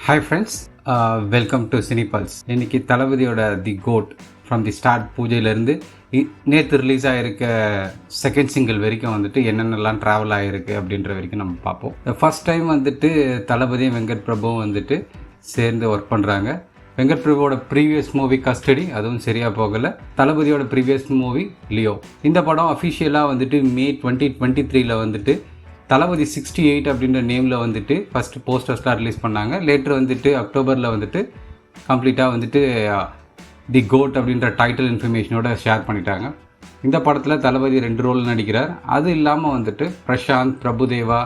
Hi friends, welcome to Cinepals. இன்றைக்கி தளபதியோட the GOAT from the start பூஜையிலேருந்து நேற்று ரிலீஸ் ஆகிருக்க செகண்ட் சிங்கிள் வரைக்கும் வந்துட்டு என்னென்னலாம் ட்ராவல் ஆகிருக்கு அப்படின்ற வரைக்கும் நம்ம பார்ப்போம். ஃபஸ்ட் டைம் வந்துட்டு தளபதியும் வெங்கட் பிரபுவும் வந்துட்டு சேர்ந்து ஒர்க் பண்ணுறாங்க. வெங்கட் பிரபுவோட ப்ரீவியஸ் மூவி கஸ்டடி, அதுவும் சரியாக போகலை. தளபதியோட ப்ரீவியஸ் மூவி லியோ. இந்த படம் அஃபிஷியலாக வந்துட்டு மே 2023 வந்துட்டு தளபதி 68 அப்படின்ற நேமில் வந்துட்டு ஃபஸ்ட்டு போஸ்டர்ஸ்லாம் ரிலீஸ் பண்ணாங்க. லேட்டர் வந்துட்டு அக்டோபரில் வந்துட்டு கம்ப்ளீட்டாக வந்துட்டு தி கோட் அப்படின்ற டைட்டில் இன்ஃபர்மேஷனோட ஷேர் பண்ணிட்டாங்க. இந்த படத்தில் தளபதி 2 ரோல் நடிக்கிறார். அது இல்லாமல் வந்துட்டு பிரசாந்த், பிரபுதேவா,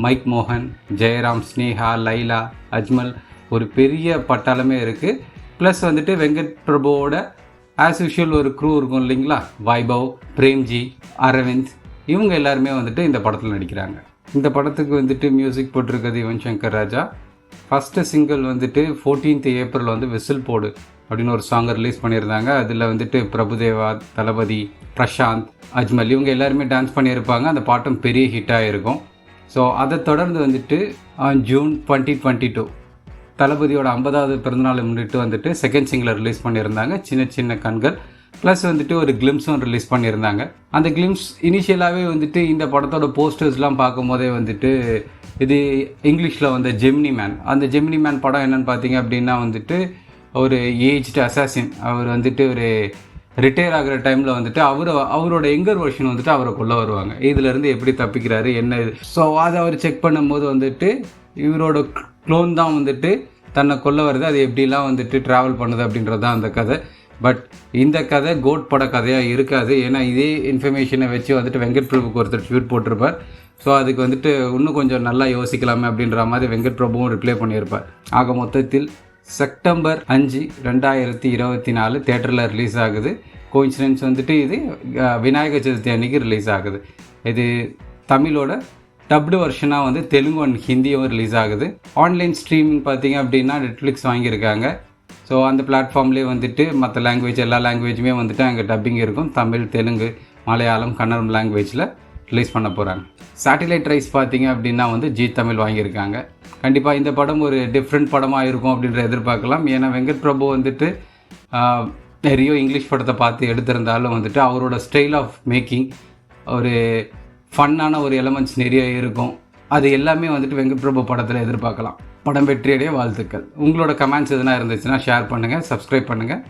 மைக் மோகன், ஜெயராம், ஸ்னேகா, லைலா, அஜ்மல், ஒரு பெரிய பட்டாளமே இருக்குது. ப்ளஸ் வந்துட்டு வெங்கட் பிரபுவோட ஆஸ் யூஷுவல் ஒரு க்ரூ இருக்கும் இல்லைங்களா, வைபவ், பிரேம்ஜி, அரவிந்த், இவங்க எல்லாருமே வந்துட்டு இந்த படத்தில் நடிக்கிறாங்க. இந்த படத்துக்கு வந்துட்டு மியூசிக் போட்டிருக்கிறது யுவன் சங்கர் ராஜா. ஃபஸ்ட்டு சிங்கிள் வந்துட்டு 14th ஏப்ரல் வந்து விசில் போடு அப்படின்னு ஒரு சாங்கை ரிலீஸ் பண்ணியிருந்தாங்க. அதில் வந்துட்டு பிரபுதேவா, தளபதி, பிரசாந்த், அஜ்மல் இவங்க எல்லாருமே டான்ஸ் பண்ணியிருப்பாங்க. அந்த பாட்டும் பெரிய ஹிட்டாக இருக்கும். ஸோ அதை தொடர்ந்து வந்துட்டு ஜூன் 2022 தளபதியோட 50வது பிறந்தநாளை முன்னிட்டு வந்துட்டு செகண்ட் சிங்கிளை ரிலீஸ் பண்ணியிருந்தாங்க, சின்ன சின்ன கண்கள். ப்ளஸ் வந்துட்டு ஒரு கிளிம்ஸும் ரிலீஸ் பண்ணியிருந்தாங்க. அந்த கிளிம்ஸ் இனிஷியலாகவே வந்துட்டு இந்த படத்தோட போஸ்டர்ஸ்லாம் பார்க்கும் போதே வந்துட்டு இது இங்கிலீஷில் வந்து ஜெமினி மேன். அந்த ஜெமினி மேன் படம் என்னென்னு பார்த்தீங்க அப்படின்னா வந்துட்டு ஒரு ஏஜ்டு அசாசின். அவர் வந்துட்டு ஒரு ரிட்டையர் ஆகிற டைமில் வந்துட்டு அவரோட யங்கர் வெர்ஷன் வந்துட்டு அவரை கொள்ள வருவாங்க. இதிலேருந்து எப்படி தப்பிக்கிறாரு என்ன இது. ஸோ அதை அவர் செக் பண்ணும்போது வந்துட்டு இவரோட க்ளோன் தான் வந்துட்டு தன்னை கொல்ல வருது, அது எப்படிலாம் வந்துட்டு ட்ராவல் பண்ணுது அப்படின்றது தான் அந்த கதை. பட் இந்த கதை கோட் பட கதையாக இருக்காது. ஏன்னா இதே இன்ஃபர்மேஷனை வச்சு வந்துட்டு வெங்கட் பிரபுக்கு ஒருத்தர் ட்வீட் போட்டிருப்பார். ஸோ அதுக்கு வந்துட்டு இன்னும் கொஞ்சம் நல்லா யோசிக்கலாமே அப்படின்ற மாதிரி வெங்கட் பிரபுவும் ரிப்ளை பண்ணியிருப்பார். ஆக மொத்தத்தில் செப்டம்பர் 5, 2024 தேட்டரில் ரிலீஸ் ஆகுது. கோயின்சிடென்ஸ் வந்துட்டு இது விநாயகர் சதுர்த்தி அன்னைக்கு ரிலீஸ் ஆகுது. இது தமிழோட டப்டு வெர்ஷனாக வந்து தெலுங்கு அண்ட் ஹிந்தியும் ரிலீஸ் ஆகுது. ஆன்லைன் ஸ்ட்ரீமிங் பார்த்தீங்க அப்படின்னா நெட்ஃப்ளிக்ஸ் வாங்கியிருக்காங்க. ஸோ அந்த பிளாட்ஃபார்ம்லேயே வந்துட்டு மற்ற லாங்குவேஜ் எல்லா லாங்குவேஜுமே வந்துட்டு அங்கே டப்பிங் இருக்கும். தமிழ், தெலுங்கு, மலையாளம், கன்னடம் லாங்குவேஜில் ரிலீஸ் பண்ண போகிறாங்க. சேட்டிலைட் ரைஸ் பார்த்தீங்க அப்படின்னா வந்து ஜி தமிழ் வாங்கியிருக்காங்க. கண்டிப்பாக இந்த படம் ஒரு டிஃப்ரெண்ட் படமாக இருக்கும் அப்படின்ற எதிர்பார்க்கலாம். ஏன்னா வெங்கட் பிரபு வந்துட்டு நிறைய இங்கிலீஷ் படத்தை பார்த்து எடுத்திருந்தாலும் வந்துட்டு அவரோட ஸ்டைல் ஆஃப் மேக்கிங் ஒரு ஃபன்னான ஒரு எலமெண்ட்ஸ் நிறைய இருக்கும். அது எல்லாமே வந்துட்டு வெங்கட் பிரபு படத்தில் எதிர்பார்க்கலாம். படம் வெற்றியடைய வாழ்த்துக்கள். உங்களோட கமெண்ட்ஸ் எதுனா இருந்துச்சுன்னா ஷேர் பண்ணுங்கள், சப்ஸ்கிரைப் பண்ணுங்கள்.